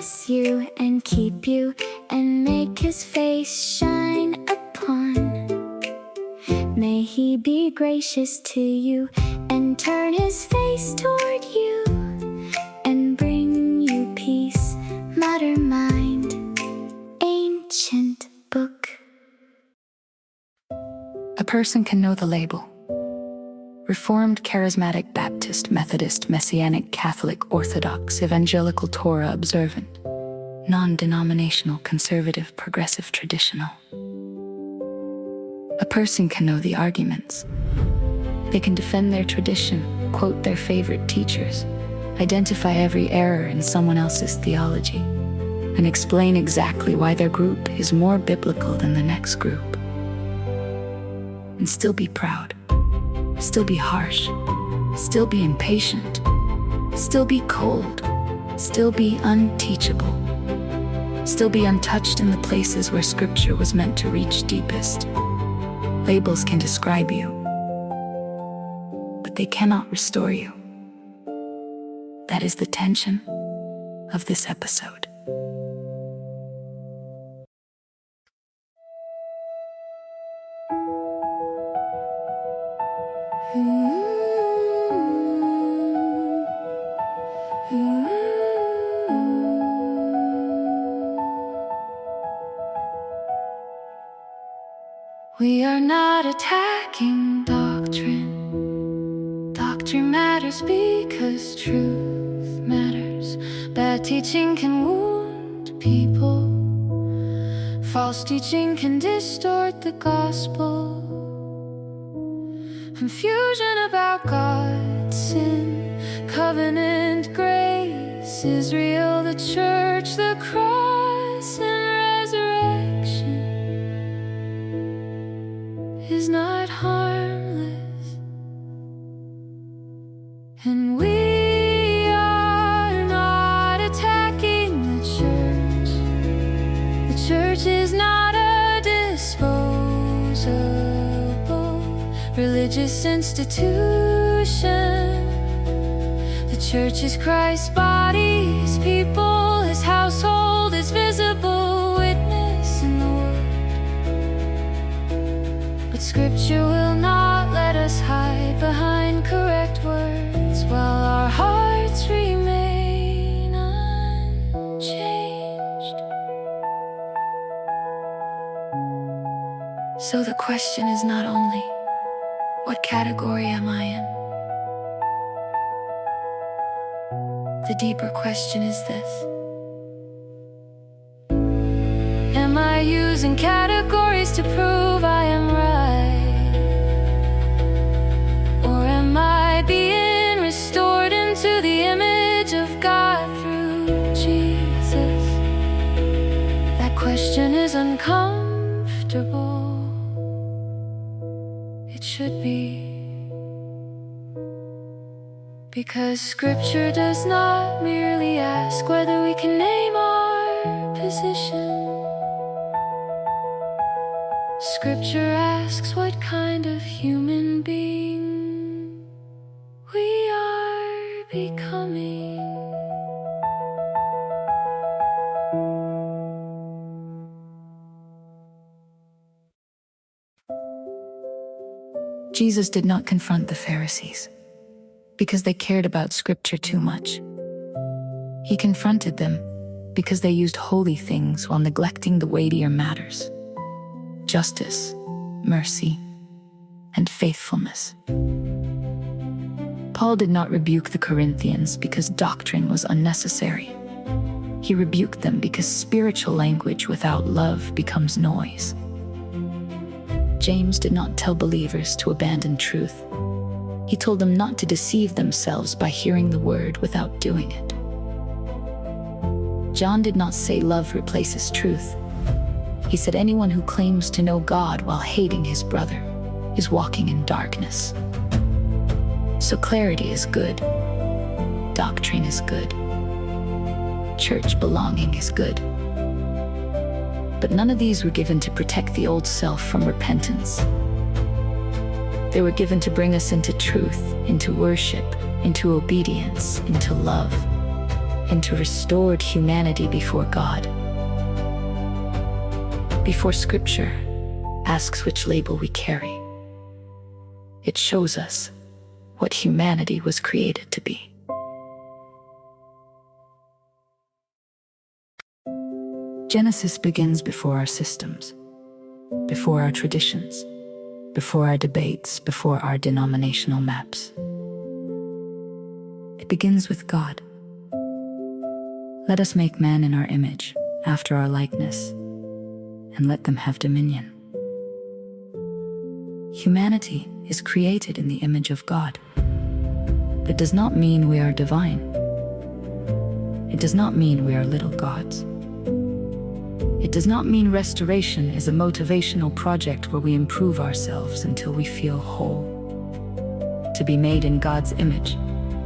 bless you and keep you, and make his face shine upon. May he be gracious to you, and turn his face toward you, and bring you peace. Matter mind, ancient book. A person can know the label: Reformed, Charismatic, Baptist, Methodist, Messianic, Catholic, Orthodox, Evangelical, Torah observant, non-denominational, conservative, progressive, traditional. A person can know the arguments. They can defend their tradition, quote their favorite teachers, identify every error in someone else's theology, and explain exactly why their group is more biblical than the next group. And still be proud, still be harsh, still be impatient, still be cold, still be unteachable, still be untouched in the places where Scripture was meant to reach deepest. Labels can describe you, but they cannot restore you. That is the tension of this episode. We are not attacking doctrine. Doctrine matters because truth matters. Bad teaching can wound people. False teaching can distort the gospel. Confusion about God's sin, covenant grace, Israel, the church, the cross, and resurrection is not harmless. And we are not attacking the church. The church is not a disposable religious institution. The church is Christ's body, his people, his household, his visible witness in the world. But Scripture will not let us hide behind correct words while our hearts remain unchanged. So the question is not only, what category am I in? The deeper question is this: am I using categories to prove I am right? Or am I being restored into the image of God through Jesus? That question is uncomfortable. It should be. Because Scripture does not merely ask whether we can name our position. Scripture asks what kind of human being we are becoming. Jesus did not confront the Pharisees because they cared about Scripture too much. He confronted them because they used holy things while neglecting the weightier matters: justice, mercy, and faithfulness. Paul did not rebuke the Corinthians because doctrine was unnecessary. He rebuked them because spiritual language without love becomes noise. James did not tell believers to abandon truth. He told them not to deceive themselves by hearing the word without doing it. John did not say love replaces truth. He said anyone who claims to know God while hating his brother is walking in darkness. So clarity is good. Doctrine is good. Church belonging is good. But none of these were given to protect the old self from repentance. They were given to bring us into truth, into worship, into obedience, into love. into restored humanity before God. Before Scripture asks which label we carry, it shows us what humanity was created to be. Genesis begins before our systems, before our traditions, before our debates, before our denominational maps. It begins with God. Let us make man in our image, after our likeness, and let them have dominion. Humanity is created in the image of God. That does not mean we are divine. It does not mean we are little gods. It does not mean restoration is a motivational project where we improve ourselves until we feel whole. To be made in God's image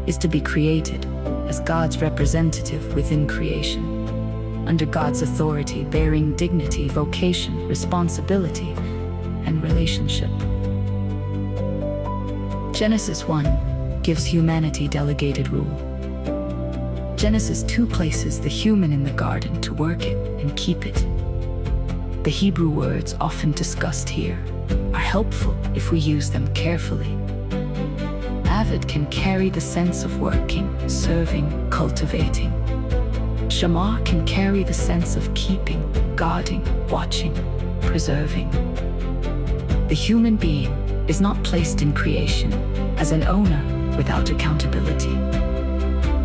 is to be created as God's representative within creation, under God's authority, bearing dignity, vocation, responsibility, and relationship. Genesis 1 gives humanity delegated rule. Genesis 2 places the human in the garden to work it and keep it. The Hebrew words often discussed here are helpful if we use them carefully. Avid can carry the sense of working, serving, cultivating. Shema can carry the sense of keeping, guarding, watching, preserving. The human being is not placed in creation as an owner without accountability.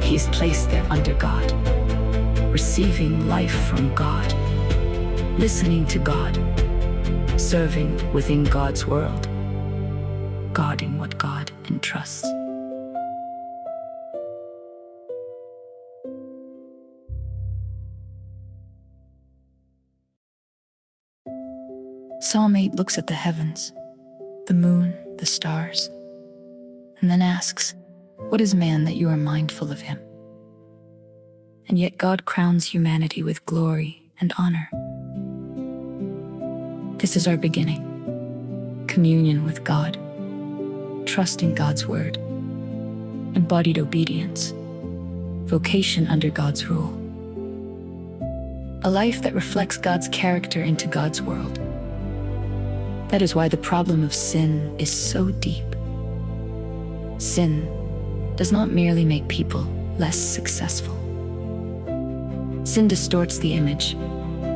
He is placed there under God, receiving life from God, listening to God, serving within God's world, guarding what God entrusts. Psalm 8 looks at the heavens, the moon, the stars, and then asks, "What is man that you are mindful of him?" And yet God crowns humanity with glory and honor. This is our beginning, communion with God, trusting God's word, embodied obedience, vocation under God's rule, a life that reflects God's character into God's world. That is why the problem of sin is so deep. Sin does not merely make people less successful. Sin distorts the image.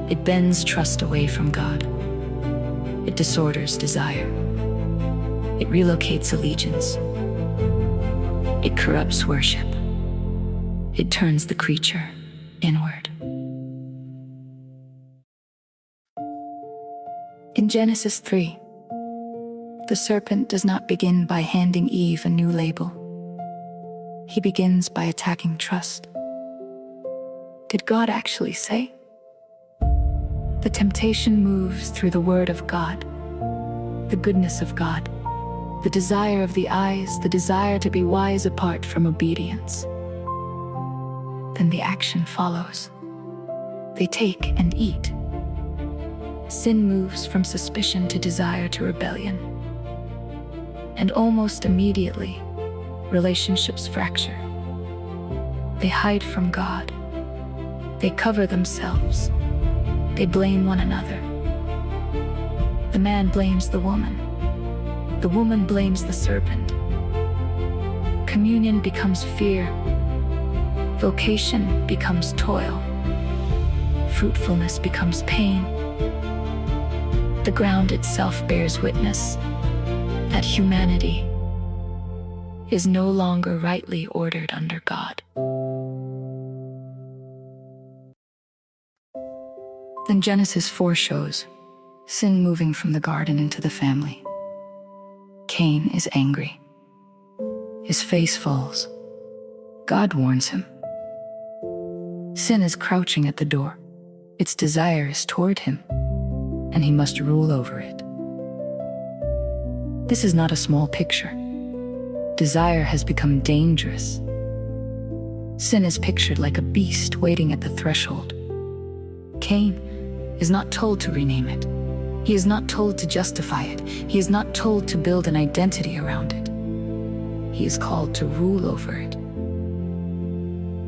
It bends trust away from God. It disorders desire. It relocates allegiance. It corrupts worship. It turns the creature inward. In Genesis 3, the serpent does not begin by handing Eve a new label. He begins by attacking trust. Did God actually say? The temptation moves through the word of God, the goodness of God, the desire of the eyes, the desire to be wise apart from obedience. Then the action follows. They take and eat. Sin moves from suspicion to desire to rebellion. And almost immediately, relationships fracture. They hide from God. They cover themselves. They blame one another. The man blames the woman. The woman blames the serpent. Communion becomes fear. Vocation becomes toil. Fruitfulness becomes pain. The ground itself bears witness that humanity is no longer rightly ordered under God. Then Genesis 4 shows sin moving from the garden into the family. Cain is angry. His face falls. God warns him. Sin is crouching at the door. Its desire is toward him, and he must rule over it. This is not a small picture. Desire has become dangerous. Sin is pictured like a beast waiting at the threshold. Cain is not told to rename it. He is not told to justify it. He is not told to build an identity around it. He is called to rule over it.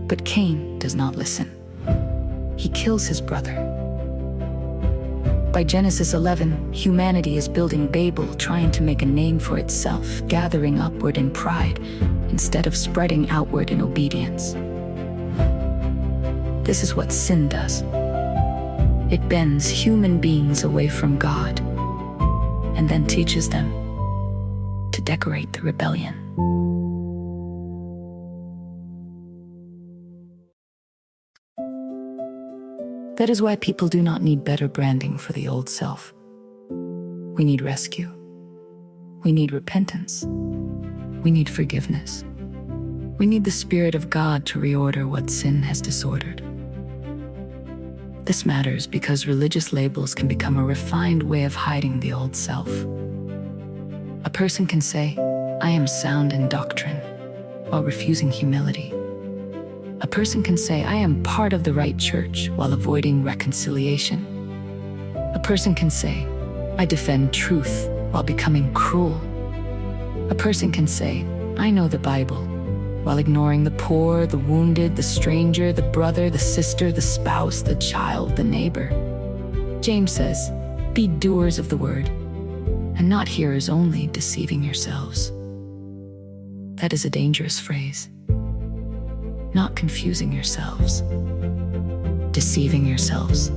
But Cain does not listen. He kills his brother. By Genesis 11, humanity is building Babel, trying to make a name for itself, gathering upward in pride instead of spreading outward in obedience. This is what sin does. It bends human beings away from God and then teaches them to decorate the rebellion. That is why people do not need better branding for the old self. We need rescue. We need repentance. We need forgiveness. We need the Spirit of God to reorder what sin has disordered. This matters because religious labels can become a refined way of hiding the old self. A person can say, "I am sound in doctrine," while refusing humility. A person can say, "I am part of the right church," while avoiding reconciliation. A person can say, "I defend truth," while becoming cruel. A person can say, "I know the Bible," while ignoring the poor, the wounded, the stranger, the brother, the sister, the spouse, the child, the neighbor. James says, "Be doers of the word, and not hearers only, deceiving yourselves." That is a dangerous phrase. Not confusing yourselves, deceiving yourselves.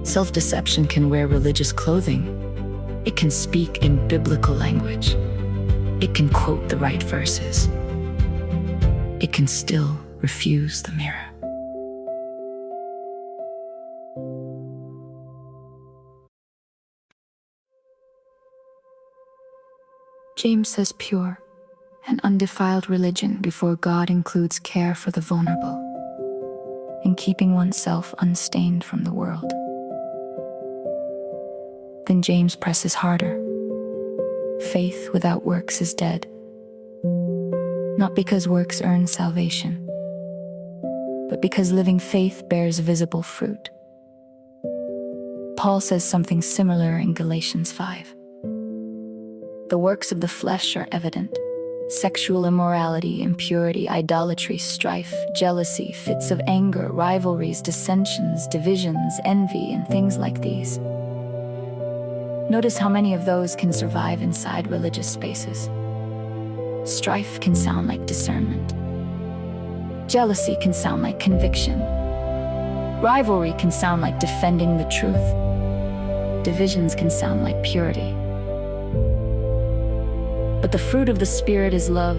Self-deception can wear religious clothing. It can speak in biblical language. It can quote the right verses. It can still refuse the mirror. James says pure and undefiled religion before God includes care for the vulnerable and keeping oneself unstained from the world. Then James presses harder. Faith without works is dead. Not because works earn salvation, but because living faith bears visible fruit. Paul says something similar in Galatians 5. The works of the flesh are evident: sexual immorality, impurity, idolatry, strife, jealousy, fits of anger, rivalries, dissensions, divisions, envy, and things like these. Notice how many of those can survive inside religious spaces. Strife can sound like discernment. Jealousy can sound like conviction. Rivalry can sound like defending the truth. Divisions can sound like purity. But the fruit of the Spirit is love,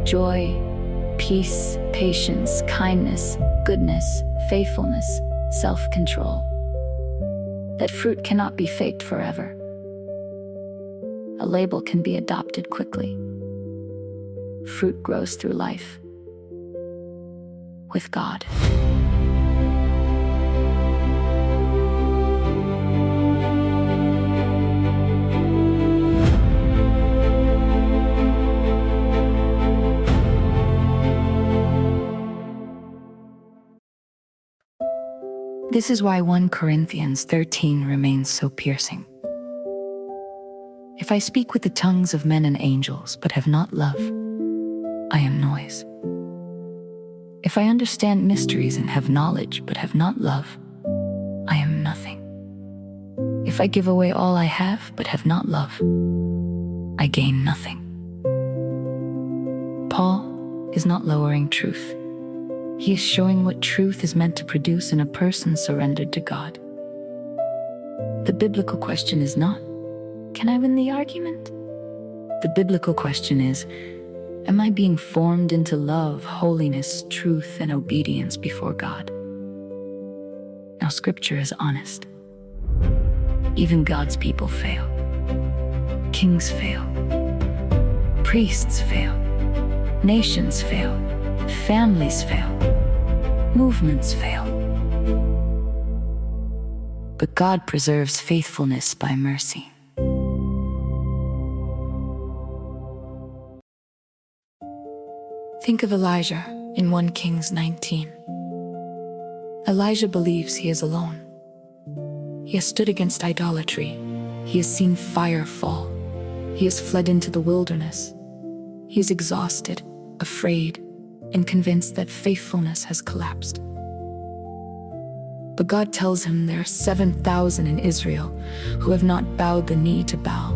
joy, peace, patience, kindness, goodness, faithfulness, self-control. That fruit cannot be faked forever. A label can be adopted quickly. Fruit grows through life with God. This is why 1 Corinthians 13 remains so piercing. If I speak with the tongues of men and angels, but have not love, I am noise. If I understand mysteries and have knowledge, but have not love, I am nothing. If I give away all I have, but have not love, I gain nothing. Paul is not lowering truth. He is showing what truth is meant to produce in a person surrendered to God. The biblical question is not, can I win the argument? The biblical question is, am I being formed into love, holiness, truth, and obedience before God? Now, Scripture is honest. Even God's people fail. Kings fail. Priests fail. Nations fail. Families fail. Movements fail. But God preserves faithfulness by mercy. Think of Elijah in 1 Kings 19. Elijah believes he is alone. He has stood against idolatry. He has seen fire fall. He has fled into the wilderness. He is exhausted, afraid, and convinced that faithfulness has collapsed. But God tells him there are 7,000 in Israel who have not bowed the knee to Baal.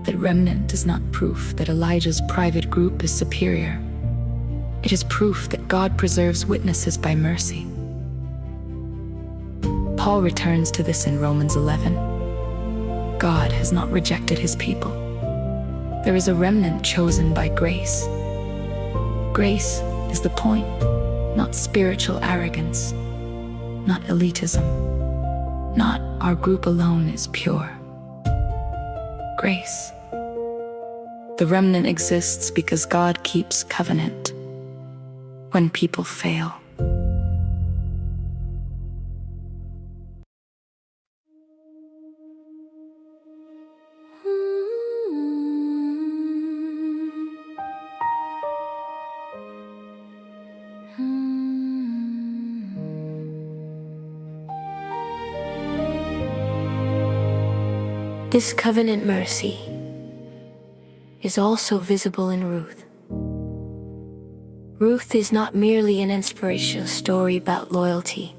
That remnant is not proof that Elijah's private group is superior. It is proof that God preserves witnesses by mercy. Paul returns to this in Romans 11. God has not rejected his people. There is a remnant chosen by grace. Grace is the point, not spiritual arrogance, not elitism, not our group alone is pure. Grace. The remnant exists because God keeps covenant when people fail. This covenant mercy is also visible in Ruth. Ruth is not merely an inspirational story about loyalty,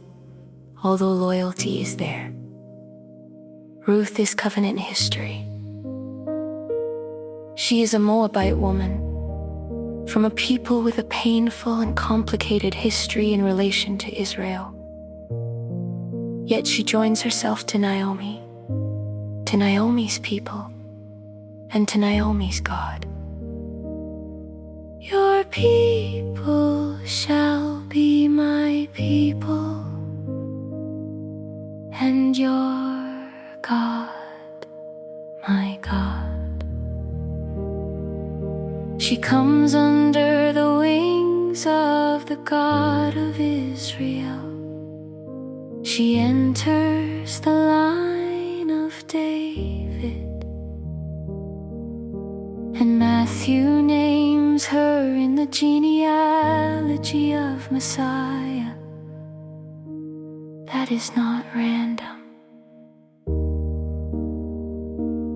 although loyalty is there. Ruth is covenant history. She is a Moabite woman from a people with a painful and complicated history in relation to Israel. Yet she joins herself to Naomi, to Naomi's people, and to Naomi's God. Your people shall be my people, and your God, my God. She comes under the wings of the God of Israel. She enters the line of David, and Matthew names her in the genealogy of Messiah. That is not random.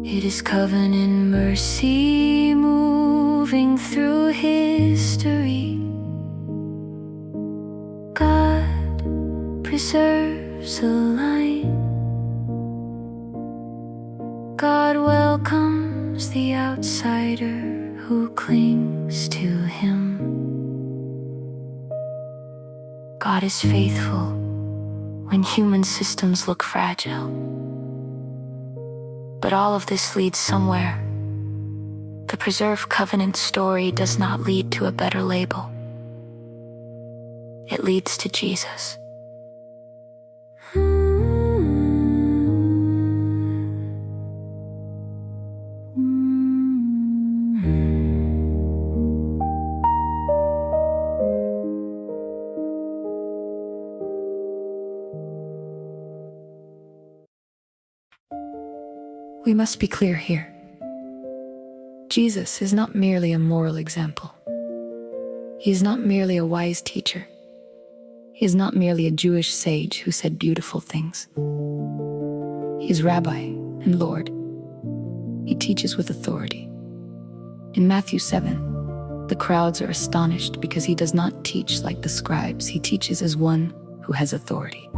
It is covenant mercy moving through history. God preserves a line. God welcomes the outsider who clings to him. God is faithful when human systems look fragile. But all of this leads somewhere. The preserved covenant story does not lead to a better label. It leads to Jesus. We must be clear here. Jesus is not merely a moral example. He is not merely a wise teacher. He is not merely a Jewish sage who said beautiful things. He is Rabbi and Lord. He teaches with authority. In Matthew 7, the crowds are astonished because he does not teach like the scribes. He teaches as one who has authority.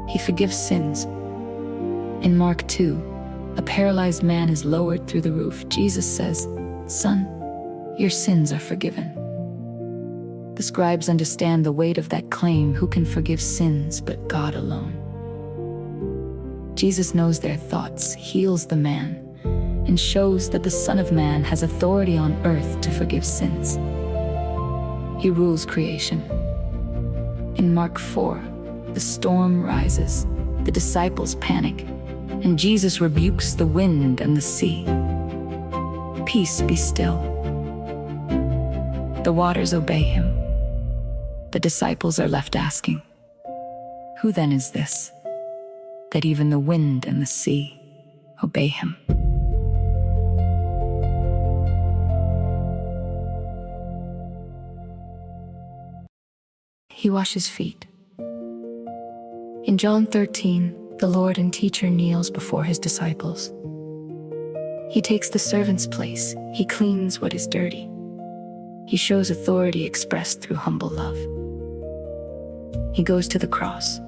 He forgives sins. In Mark 2, a paralyzed man is lowered through the roof. Jesus says, "Son, your sins are forgiven." The scribes understand the weight of that claim. Who can forgive sins but God alone? Jesus knows their thoughts, heals the man, and shows that the Son of Man has authority on earth to forgive sins. He rules creation. In Mark 4, the storm rises, the disciples panic, and Jesus rebukes the wind and the sea. Peace, be still. The waters obey him. The disciples are left asking, who then is this, that even the wind and the sea obey him? He washes feet. In John 13, the Lord and teacher kneels before his disciples. He takes the servant's place. He cleans what is dirty. He shows authority expressed through humble love. He goes to the cross.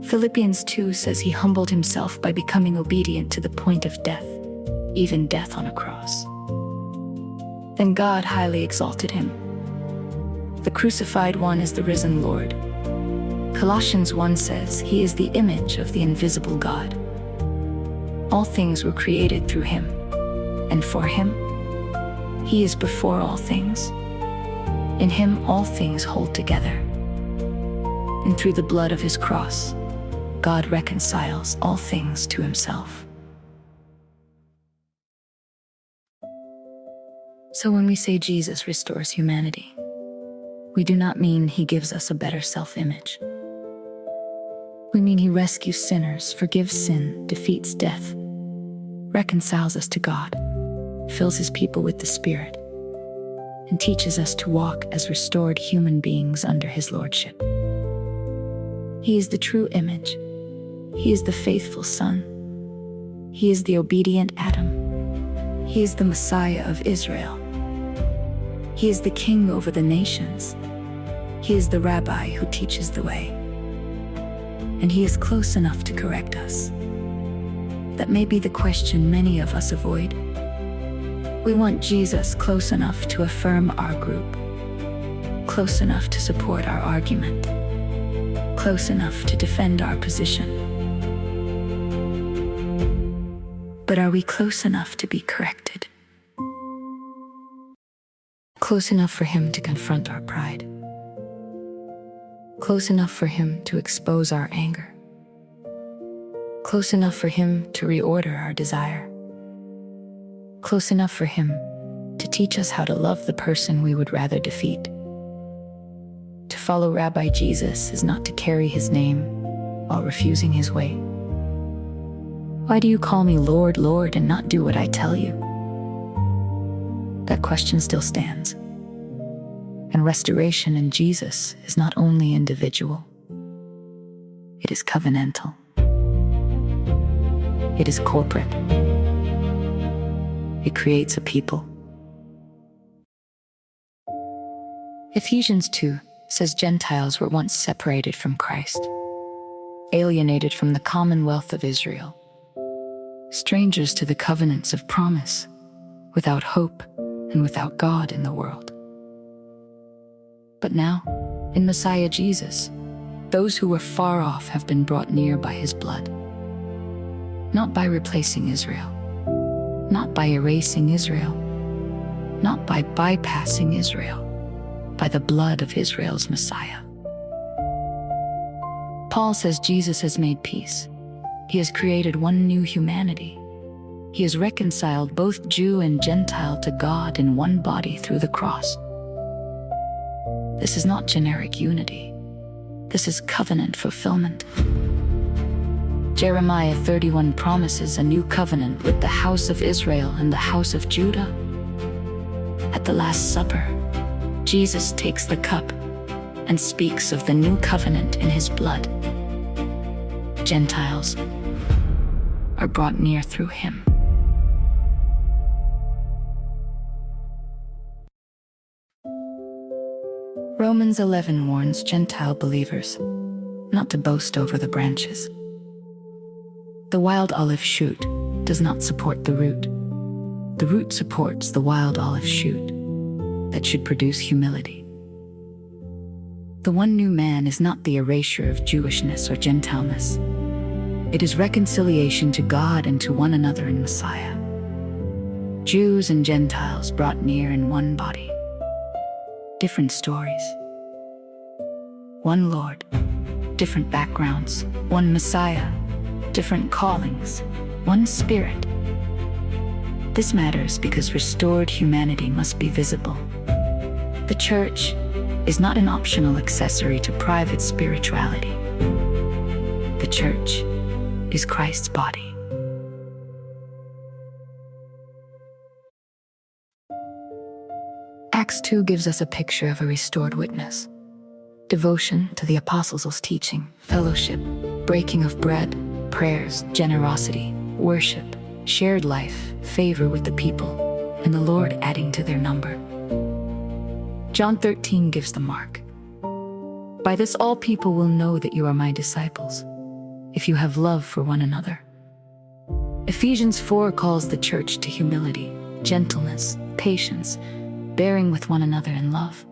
Philippians 2 says he humbled himself by becoming obedient to the point of death, even death on a cross. Then God highly exalted him. The crucified one is the risen Lord. Colossians 1 says he is the image of the invisible God. All things were created through him, and for him. He is before all things. In him all things hold together. And through the blood of his cross, God reconciles all things to himself. So when we say Jesus restores humanity, we do not mean he gives us a better self-image. We mean he rescues sinners, forgives sin, defeats death, reconciles us to God, fills his people with the Spirit, and teaches us to walk as restored human beings under his lordship. He is the true image. He is the faithful Son. He is the obedient Adam. He is the Messiah of Israel. He is the King over the nations. He is the Rabbi who teaches the way. And he is close enough to correct us. That may be the question many of us avoid. We want Jesus close enough to affirm our group, close enough to support our argument, close enough to defend our position. But are we close enough to be corrected? Close enough for him to confront our pride? Close enough for him to expose our anger? Close enough for him to reorder our desire? Close enough for him to teach us how to love the person we would rather defeat? To follow Rabbi Jesus is not to carry his name while refusing his way. Why do you call me Lord, Lord, and not do what I tell you? That question still stands. And restoration in Jesus is not only individual, it is covenantal. It is corporate. It creates a people. Ephesians 2 says Gentiles were once separated from Christ, alienated from the commonwealth of Israel, strangers to the covenants of promise, without hope and without God in the world. But now, in Messiah Jesus, those who were far off have been brought near by his blood. Not by replacing Israel, not by erasing Israel, not by bypassing Israel, by the blood of Israel's Messiah. Paul says Jesus has made peace. He has created one new humanity. He has reconciled both Jew and Gentile to God in one body through the cross. This is not generic unity. This is covenant fulfillment. Jeremiah 31 promises a new covenant with the house of Israel and the house of Judah. At the Last Supper, Jesus takes the cup and speaks of the new covenant in his blood. Gentiles are brought near through him. Romans 11 warns Gentile believers not to boast over the branches. The wild olive shoot does not support the root. The root supports the wild olive shoot that should produce humility. The one new man is not the erasure of Jewishness or Gentileness. It is reconciliation to God and to one another in Messiah. Jews and Gentiles brought near in one body. Different stories. One Lord, different backgrounds. One Messiah, different callings. One Spirit. This matters because restored humanity must be visible. The church is not an optional accessory to private spirituality. The church is Christ's body. Acts 2 gives us a picture of a restored witness. Devotion to the apostles' teaching, fellowship, breaking of bread, prayers, generosity, worship, shared life, favor with the people, and the Lord adding to their number. John 13 gives the mark. By this all people will know that you are my disciples, if you have love for one another. Ephesians 4 calls the church to humility, gentleness, patience, bearing with one another in love,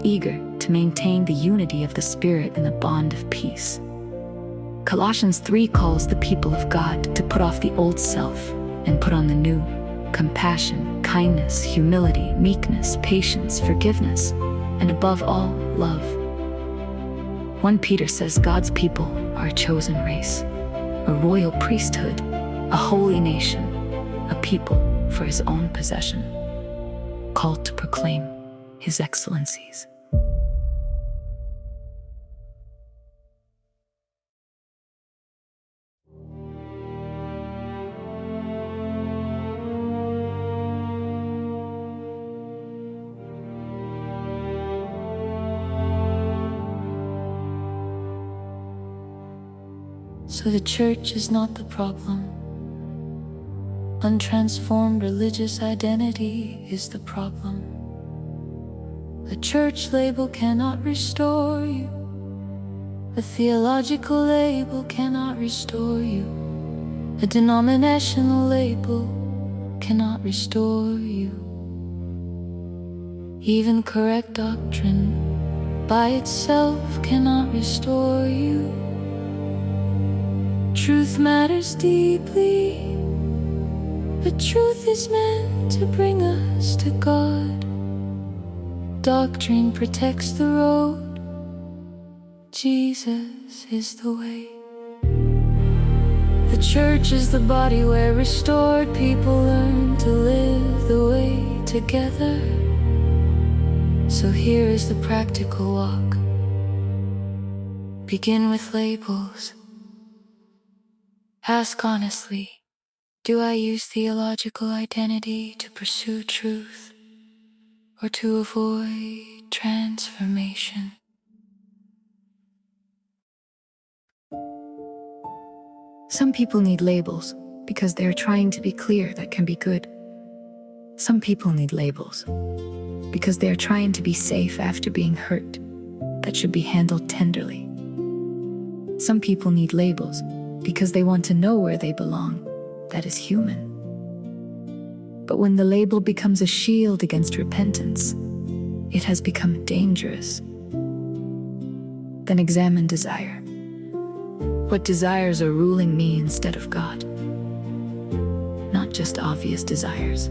eager to maintain the unity of the Spirit in the bond of peace. Colossians 3 calls the people of God to put off the old self and put on the new: compassion, kindness, humility, meekness, patience, forgiveness, and above all, love. 1 Peter says God's people are a chosen race, a royal priesthood, a holy nation, a people for his own possession, called to proclaim his excellencies. So the church is not the problem. Untransformed religious identity is the problem. A church label cannot restore you. A theological label cannot restore you. A denominational label cannot restore you. Even correct doctrine by itself cannot restore you. Truth matters deeply, but truth is meant to bring us to God. Doctrine protects the road. Jesus is the way. The church is the body where restored people learn to live the way together. So here is the practical walk. Begin with labels. Ask honestly, do I use theological identity to pursue truth or to avoid transformation? Some people need labels because they are trying to be clear that can be good. Some people need labels because they are trying to be safe after being hurt that should be handled tenderly. Some people need labels because they want to know where they belong, that is human. But when the label becomes a shield against repentance, it has become dangerous. Then examine desire. What desires are ruling me instead of God? Not just obvious desires.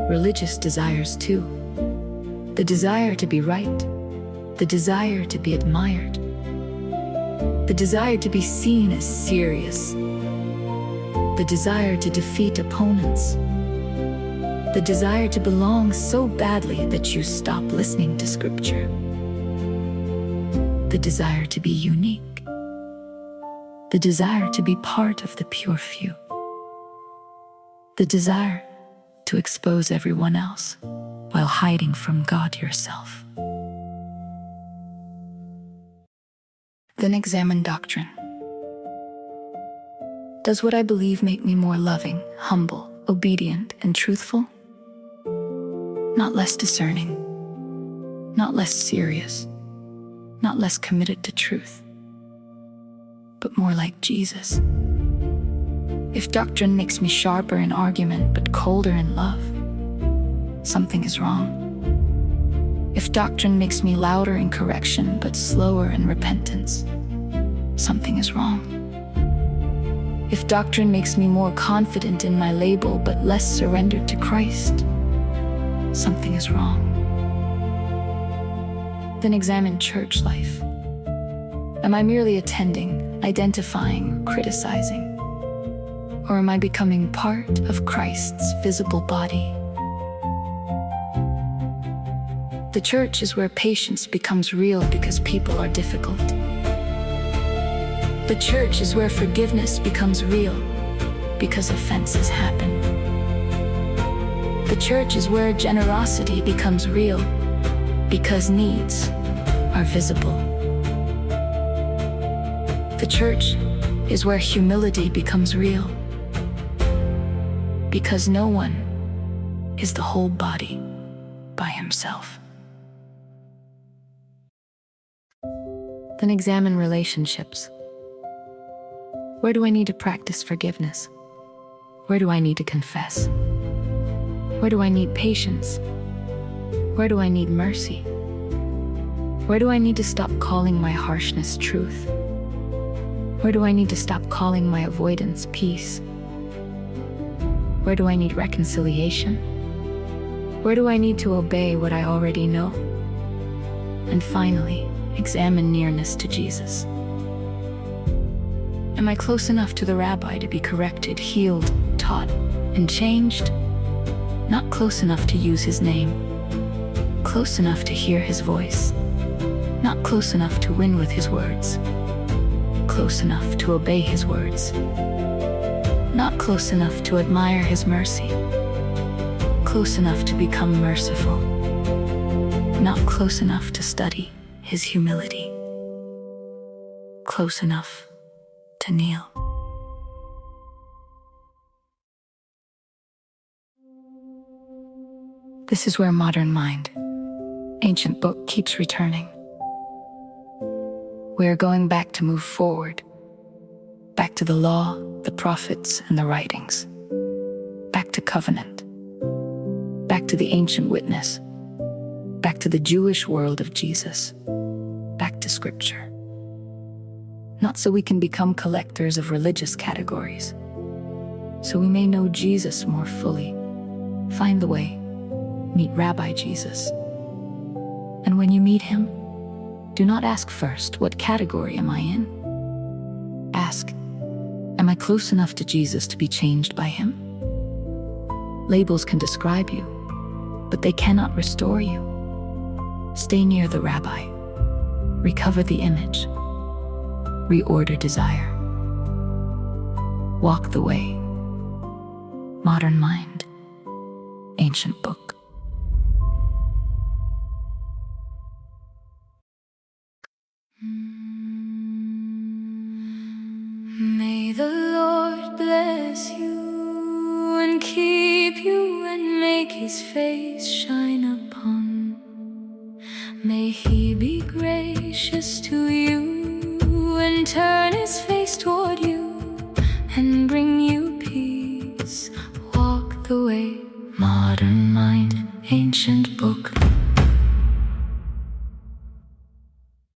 Religious desires too. The desire to be right, the desire to be admired, the desire to be seen as serious, the desire to defeat opponents, the desire to belong so badly that you stop listening to Scripture, the desire to be unique, the desire to be part of the pure few, the desire to expose everyone else while hiding from God yourself. Then examine doctrine. Does what I believe make me more loving, humble, obedient, and truthful? Not less discerning, not less serious, not less committed to truth, but more like Jesus. If doctrine makes me sharper in argument but colder in love, something is wrong. If doctrine makes me louder in correction but slower in repentance, something is wrong. If doctrine makes me more confident in my label but less surrendered to Christ, something is wrong. Then examine church life. Am I merely attending, identifying, or criticizing? Or am I becoming part of Christ's visible body? The church is where patience becomes real because people are difficult. The church is where forgiveness becomes real because offenses happen. The church is where generosity becomes real because needs are visible. The church is where humility becomes real because no one is the whole body by himself. Then examine relationships. Where do I need to practice forgiveness? Where do I need to confess? Where do I need patience? Where do I need mercy? Where do I need to stop calling my harshness truth? Where do I need to stop calling my avoidance peace? Where do I need reconciliation? Where do I need to obey what I already know? And finally, examine nearness to Jesus. Am I close enough to the rabbi to be corrected, healed, taught, and changed? Not close enough to use his name. Close enough to hear his voice. Not close enough to win with his words. Close enough to obey his words. Not close enough to admire his mercy. Close enough to become merciful. Not close enough to study his humility. Close enough to kneel. This is where modern mind, ancient book, keeps returning. We are going back to move forward, back to the law, the prophets, and the writings, back to covenant, back to the ancient witness, back to the Jewish world of Jesus, back to Scripture. Not so we can become collectors of religious categories, so we may know Jesus more fully, find the way, meet Rabbi Jesus. And when you meet him, do not ask first, what category am I in? Ask, am I close enough to Jesus to be changed by him? Labels can describe you, but they cannot restore you. Stay near the rabbi. Recover the image. Reorder desire. Walk the way. Modern mind. Ancient book. May the Lord bless you and keep you and make his face shine upon. May he be gracious to